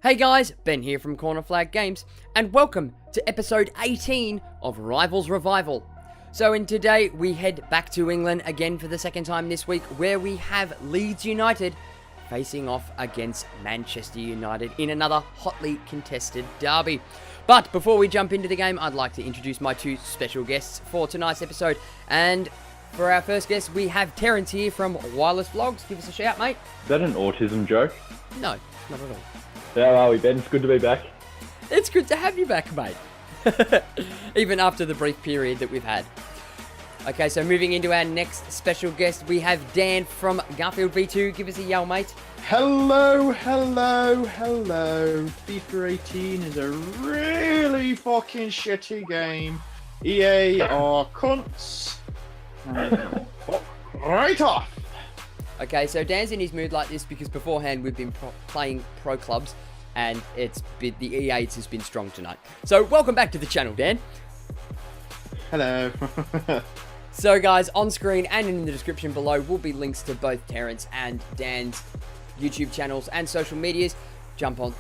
Hey guys, Ben here from Corner Flag Games, and welcome to episode 18 of Rivals Revival. So in today, we head back to England again for the second time this week, where we have Leeds United facing off against Manchester United in another hotly contested derby. But before we jump into the game, I'd like to introduce my two special guests for tonight's episode. And for our first guest, we have Terence here from Wirelessvlogs. Give us a shout, mate. Is that an autism joke? No, not at all. How are we, Ben? It's good to be back. It's good to have you back, mate. Even after the brief period that we've had. Okay, so moving into our next special guest, we have Dan from Garfield V2. Give us a yell, mate. Hello. FIFA 18 is a really fucking shitty game. EA are cunts. Fuck right off. Okay, so Dan's in his mood like this because beforehand we've been playing pro clubs and the E8 has been strong tonight. So welcome back to the channel, Dan. Hello. So guys, on screen and in the description below will be links to both Terence and Dan's YouTube channels and social medias. Jump on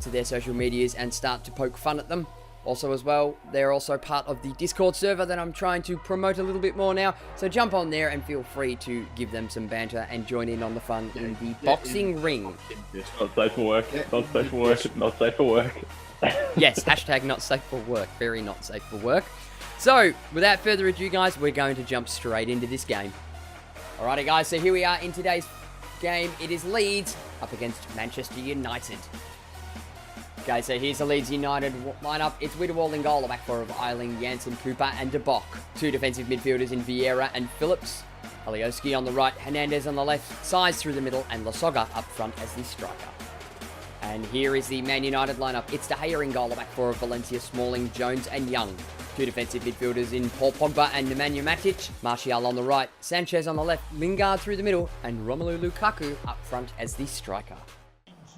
to their social medias and start to poke fun at them. Also as well, they're also part of the Discord server that I'm trying to promote a little bit more now. So jump on there and feel free to give them some banter and join in on the fun in the boxing ring. It's not safe for work. Not safe for work. Not safe for work. Yes, hashtag not safe for work. Very not safe for work. So, without further ado, guys, we're going to jump straight into this game. Alrighty, guys, so here we are in today's game. It is Leeds up against Manchester United. Okay, so here's the Leeds United lineup. It's Whitwall in goal, the back four of Eiling, Jansen, Cooper, and De Bock. Two defensive midfielders in Vieira and Phillips. Alioski on the right, Hernandez on the left, Size through the middle, and Lasoga up front as the striker. And here is the Man United lineup. It's De Gea in goal, the back four of Valencia, Smalling, Jones, and Young. Two defensive midfielders in Paul Pogba and Nemanja Matic. Martial on the right, Sanchez on the left, Lingard through the middle, and Romelu Lukaku up front as the striker.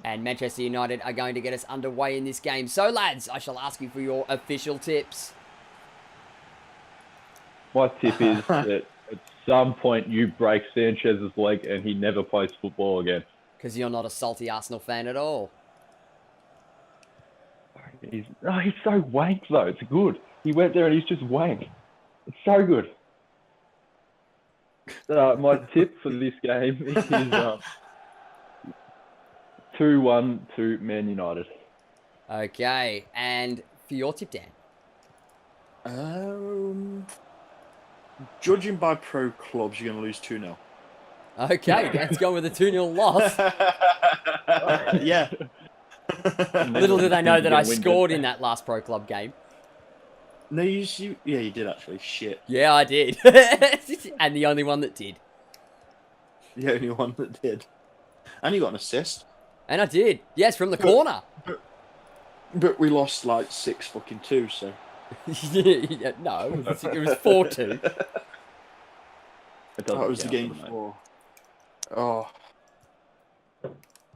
And Manchester United are going to get us underway in this game. So lads, I shall ask you for your official tips. My tip is that at some point you break Sanchez's leg and he never plays football again. Because you're not a salty Arsenal fan at all. He's so wank though. It's good. He went there and he's just wank. It's so good. My tip for this game is 2-1 to Man United. Okay, and for your tip, Dan? Judging by pro clubs, you're going to lose 2-0. Okay, Dan's going with a 2-0 loss. Yeah. Little did they know that I scored in that last pro club game. No, you did actually. Shit. Yeah, I did. And the only one that did. The only one that did. And you got an assist. And I did. Yes, from the corner. But we lost like 6-2, so. Yeah, no, it was 4-2. That was the game before. Oh.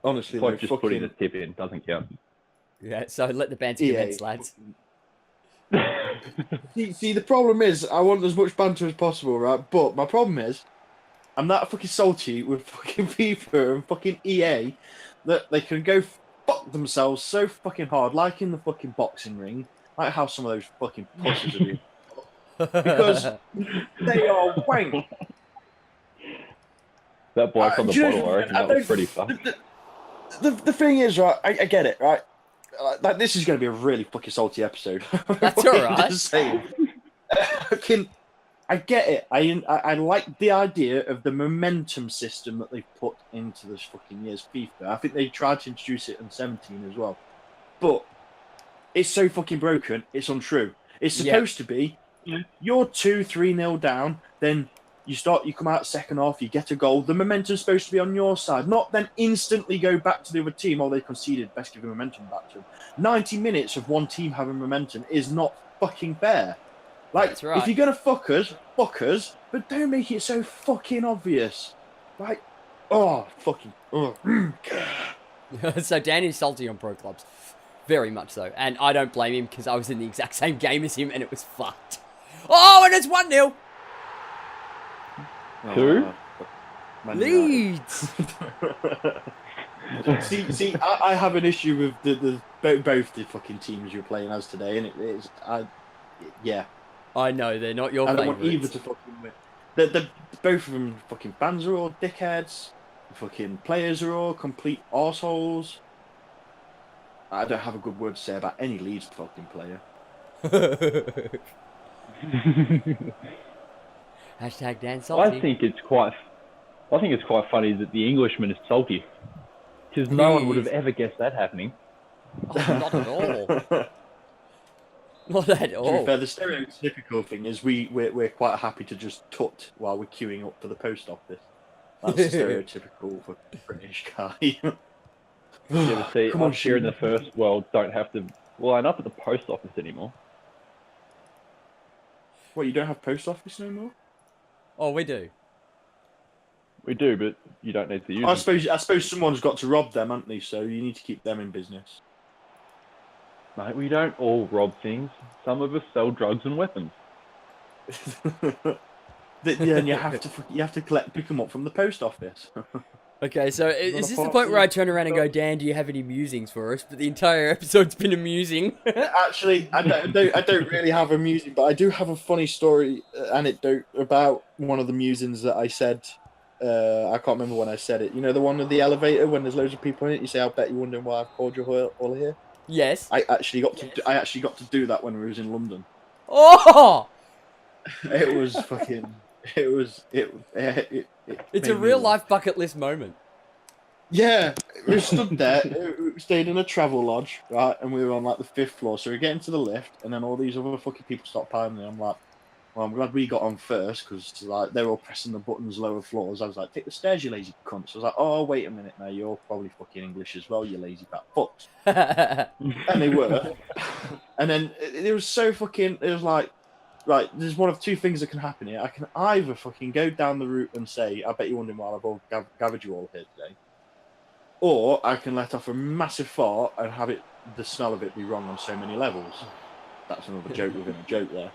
Honestly, it's like just putting a tip in doesn't count. Yeah, so let the banter commence, lads. See, the problem is, I want as much banter as possible, right? But my problem is, I'm that fucking salty with fucking FIFA and fucking EA that they can go fuck themselves so fucking hard, like in the fucking boxing ring, like how some of those fucking pussies are doing. Because they are wank. That bloke on the bottle, I reckon that was pretty fun. The thing is, right, I get it, right? Like, this is going to be a really fucking salty episode. That's alright. I get it. I like the idea of the momentum system that they've put into this fucking year's FIFA. I think they tried to introduce it in 17 as well. But it's so fucking broken, it's untrue. It's supposed to be, you're 2-3-0 down, then you come out second half, you get a goal. The momentum's supposed to be on your side, not then instantly go back to the other team. They conceded, best give the momentum back to them. 90 minutes of one team having momentum is not fucking fair. Like, that's right. If you're going to fuck us, but don't make it so fucking obvious. Like, fucking. So Dan is salty on pro clubs. Very much so. And I don't blame him because I was in the exact same game as him and it was fucked. Oh, and it's 1-0. Who? Leeds. I have an issue with both the fucking teams you're playing as today, and yeah, I know they're not your I don't want either favourites. to fucking win. The both of them fucking fans are all dickheads. The fucking players are all complete arseholes. I don't have a good word to say about any Leeds fucking player. Hashtag Dan I Salty. think it's quite funny that the Englishman is salty, because He no one would have is. ever guessed that happening. Oh, not at all. Not at To be all. fair, the stereotypical thing is we're quite happy to just tut while we're queuing up for the post office. That's the stereotypical fucking British guy. Yeah, but see, Come on, us here in the Sheen. first world don't have to line up at the post office anymore. What, you don't have post office no more? Oh, we do. We do, but you don't need to use I them. suppose someone's got to rob them, haven't they? So you need to keep them in business. Mate, we don't all rob things. Some of us sell drugs and weapons. Yeah, and you have to pick them up from the post office. Okay, so is Not a this the part point of where I it. turn around and go, Dan, do you have any musings for us? But the entire episode's been amusing. Actually, I don't really have a musing, but I do have a funny story anecdote about one of the musings that I said. I can't remember when I said it. You know, the one with the elevator when there's loads of people in it. You say, "I bet you're wondering why I've called you all here." Yes. I actually got to do that when we was in London. Oh! It was fucking. It It's made a me real laugh. life bucket list moment. Yeah, we stood there. We stayed in a travel lodge, right? And we were on like the 5th floor. So we get into the lift, and then all these other fucking people start piling in. I'm like, well, I'm glad we got on first because like they were all pressing the buttons lower floors. I was like, take the stairs, you lazy cunts. I was like, oh, wait a minute now, you're probably fucking English as well, you lazy fat fucks. And they were. And then it was so fucking. It was like, right, there's one of two things that can happen here. I can either fucking go down the route and say, I bet you're wondering why I've all gathered you all here today. Or I can let off a massive fart and have the smell of it be wrong on so many levels. That's another joke within a joke there.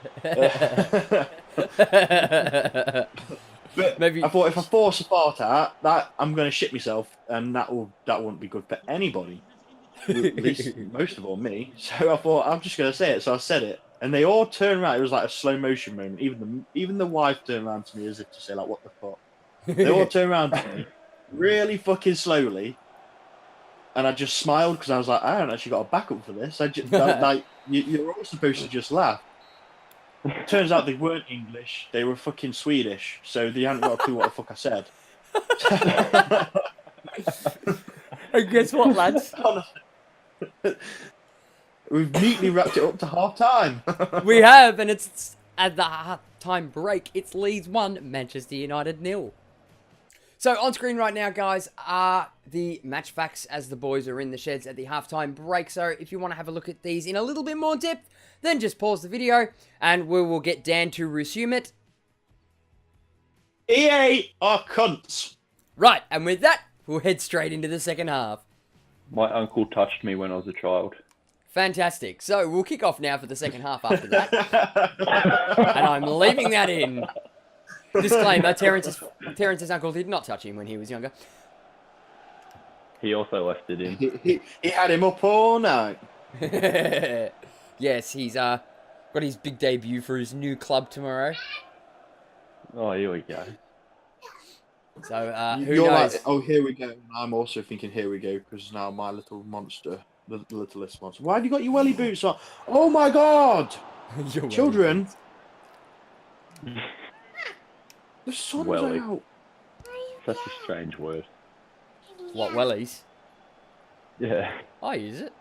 But Maybe. I thought if I force a fart out, that I'm going to shit myself, and that won't be good for anybody. At least, most of all, me. So I thought I'm just going to say it. So I said it, and they all turned around. It was like a slow motion moment. Even the wife turned around to me as if to say, like, "What the fuck?" They all turned around to me, really fucking slowly. And I just smiled because I was like, I haven't actually got a backup for this. You're all supposed to just laugh. Turns out they weren't English; they were fucking Swedish, so they hadn't got a clue what the fuck I said. And guess what, lads? We've neatly wrapped it up to half time. We have, and it's at the half-time break. It's Leeds 1, Manchester United 0. So on screen right now, guys, are the match facts as the boys are in the sheds at the halftime break. So if you want to have a look at these in a little bit more depth, then just pause the video and we will get Dan to resume it. EA are cunts. Right, and with that, we'll head straight into the second half. My uncle touched me when I was a child. Fantastic. So we'll kick off now for the second half after that. And I'm leaving that in. Disclaimer, Terrence's uncle did not touch him when he was younger. He also left it in. He had him up all night. Yes, he's got his big debut for his new club tomorrow. Oh, here we go. So, who You're knows? like, oh, here we go. And I'm also thinking, here we go, because now my little monster, the littlest monster. Why have you got your welly boots on? Oh my god! You're Children! The sun's Welly. out. Such a strange word. What, wellies? Yeah. I use it.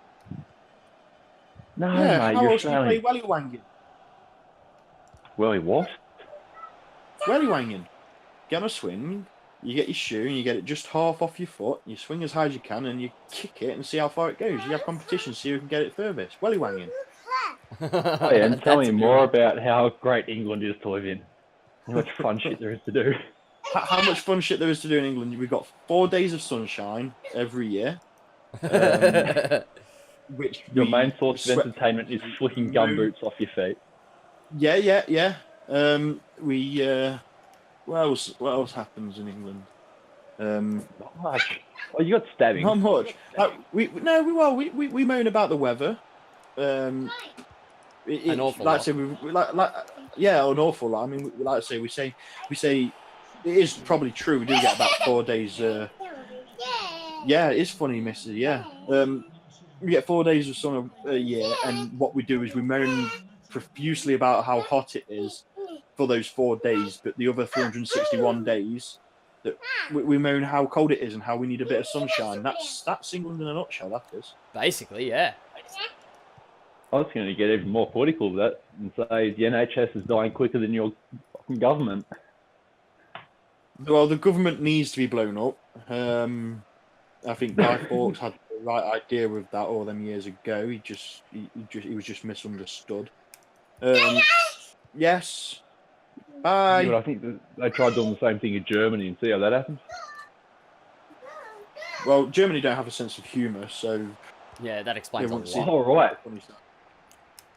No, Yeah, mate, how you're else do you play Australian. welly wanging? Welly what? Welly wanging. Get on a swing, you get your shoe and you get it just half off your foot, you swing as high as you can and you kick it and see how far it goes. You have competitions, see who can get it furthest. Welly wanging. Oh, yeah, and tell me more about how great England is to live in. How much fun shit there is to do. How much fun shit there is to do in England. We've got 4 days of sunshine every year. Which Your we main source of sweat- entertainment is flicking gumboots off your feet. Yeah. What else happens in England? Not much. Oh, you got stabbing. Not much. We moan about the weather. An awful like lot. I say, yeah, an awful lot. I mean, like I say, we say it is probably true. We do get about 4 days. Yeah, it is funny, Missy. Yeah, we get 4 days of sun a year, and what we do is we moan profusely about how hot it is for those 4 days, but the other 361 days that we moan how cold it is and how we need a bit of sunshine. That's England in a nutshell. That is. Basically, yeah. I was going to get even more political with that and say the NHS is dying quicker than your fucking government. Well, the government needs to be blown up. I think Guy Fawkes had the right idea with that all them years ago. He was just misunderstood. Yes. Bye. But I think that they tried doing the same thing in Germany and see how that happens. Well, Germany don't have a sense of humour, so Yeah, that explains a won't lot. All right.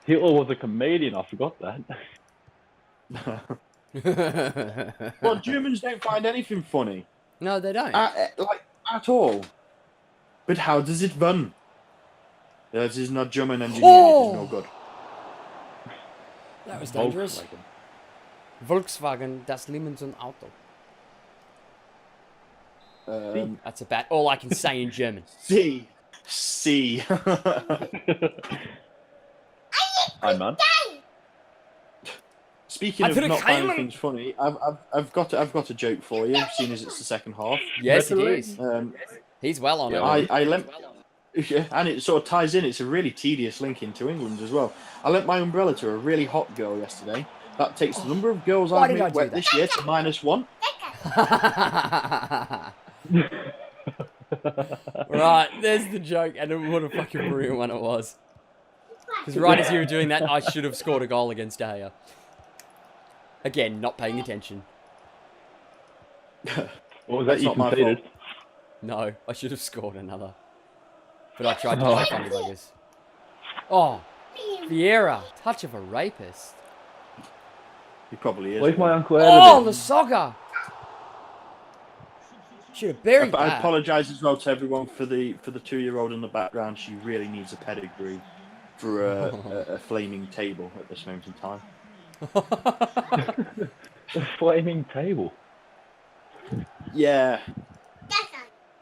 Hitler was a comedian. I forgot that. Well, Germans don't find anything funny. No, they don't. Like, at all. But how does it run? This is not German engineering, it is no good. That was dangerous. Volkswagen, das Limensund Auto. That's about all I can say in German. C. Hi, man. Speaking of not finding things funny, I've got a joke for you, seeing as it's the second half. Yes, it is. He's well on it. I lent, yeah, and it sort of ties in. It's a really tedious link into England as well. I lent my umbrella to a really hot girl yesterday. That takes the number of girls I've made wet this year to -1. Right, there's the joke, and what a fucking brilliant one it was. Because right as you were doing that, I should have scored a goal against Daya. Again, not paying attention. What was that? You conceded? No, I should have scored another. But I tried to play funny buggers. Oh, Vieira, touch of a rapist. He probably is. Leave my uncle out Oh, of the it. soccer! Should have buried I that. apologise as well to everyone for the 2-year-old in the background. She really needs a pedigree for a flaming table at this moment in time. A flaming table. Yeah.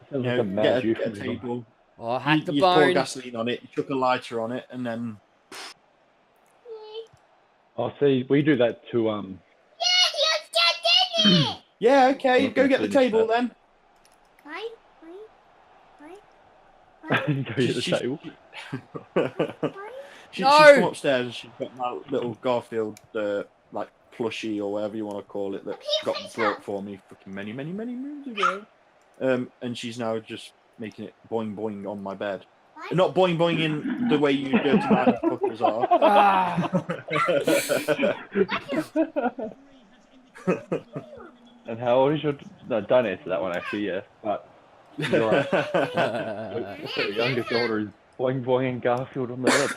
Sounds You like know, a mad get a euphemism. table. Oh, hack the You pour bone. gasoline on it. You chuck a lighter on it, and then Oh, see, we do that to yeah, okay, I'm go not get the gonna finish table that. then. go get the table. She's No! come upstairs and she's got my little Garfield like plushie or whatever you want to call it that got brought for me fucking many moons ago. And she's now just making it boing boing on my bed. Not boing boing in the way you dirty motherfuckers are. And how old is your... No, don't answer that one, actually, yeah. But you're right. The youngest daughter is boing boinging Garfield on the bed.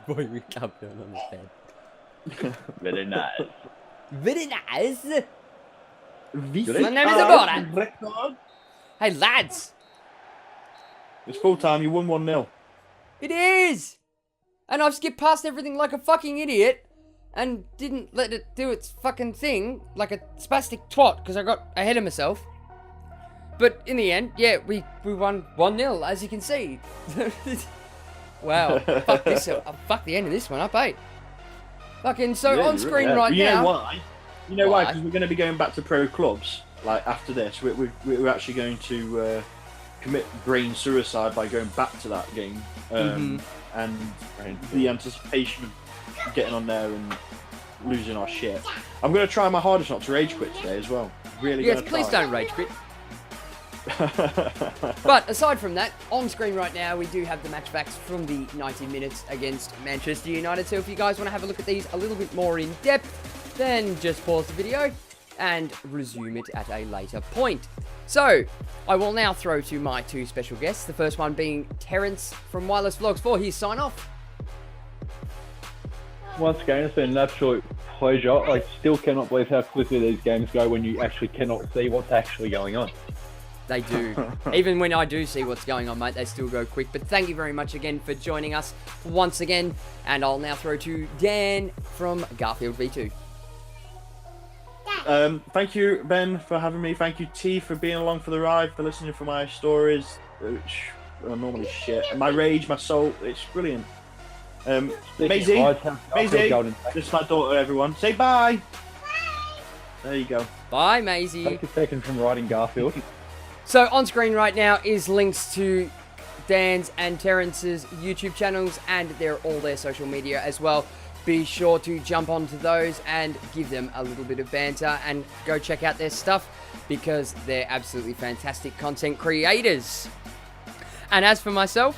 Boy, we can't be on the bed. Very nice. Very nice. My name is Abora. Record. Hey, lads. It's full time. You won 1-0. It is. And I've skipped past everything like a fucking idiot and didn't let it do its fucking thing like a spastic twat because I got ahead of myself. But in the end, yeah, we won 1-0, as you can see. Wow. Fuck this. Fuck the end of this one up, eh? Fucking, so Yeah, on screen yeah. right You now. know why? You know why? Why? Because we're going to be going back to pro clubs. Like after this, we're actually going to commit brain suicide by going back to that game. And the anticipation of getting on there and losing our shit. I'm going to try my hardest not to rage quit today as well. Really. Yes, gonna please try. don't rage quit. But aside from that, on screen right now, we do have the matchbacks from the 90 minutes against Manchester United. So if you guys want to have a look at these a little bit more in depth, then just pause the video and resume it at a later point. So, I will now throw to my two special guests. The first one being Terence from Wirelessvlogs for his sign off. Once again, it's been an absolute pleasure. I still cannot believe how quickly these games go when you actually cannot see what's actually going on. They do. Even when I do see what's going on, mate, they still go quick. But thank you very much again for joining us once again. And I'll now throw to Dan from Garfield V2. Thank you, Ben, for having me. Thank you, T, for being along for the ride, for listening for my stories, which are normally shit. And my rage, my soul, it's brilliant. Maisie, this is my daughter, everyone. Say bye. Bye. There you go. Bye, Maisie. Take a second from riding Garfield. So on screen right now is links to Dan's and Terrence's YouTube channels and all their social media as well. Be sure to jump onto those and give them a little bit of banter and go check out their stuff because they're absolutely fantastic content creators. And as for myself,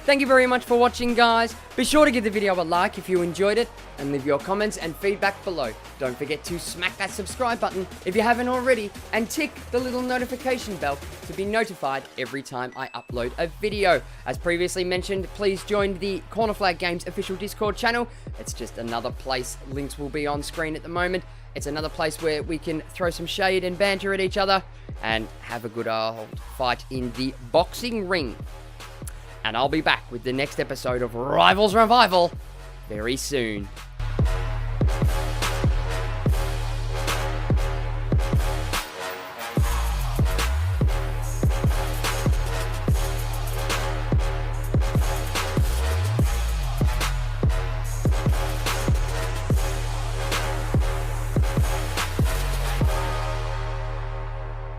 thank you very much for watching, guys. Be sure to give the video a like if you enjoyed it and leave your comments and feedback below. Don't forget to smack that subscribe button if you haven't already and tick the little notification bell to be notified every time I upload a video. As previously mentioned, please join the Corner Flag Games official Discord channel. It's just another place. Links will be on screen at the moment. It's another place where we can throw some shade and banter at each other and have a good old fight in the boxing ring. And I'll be back with the next episode of Rivals Revival very soon.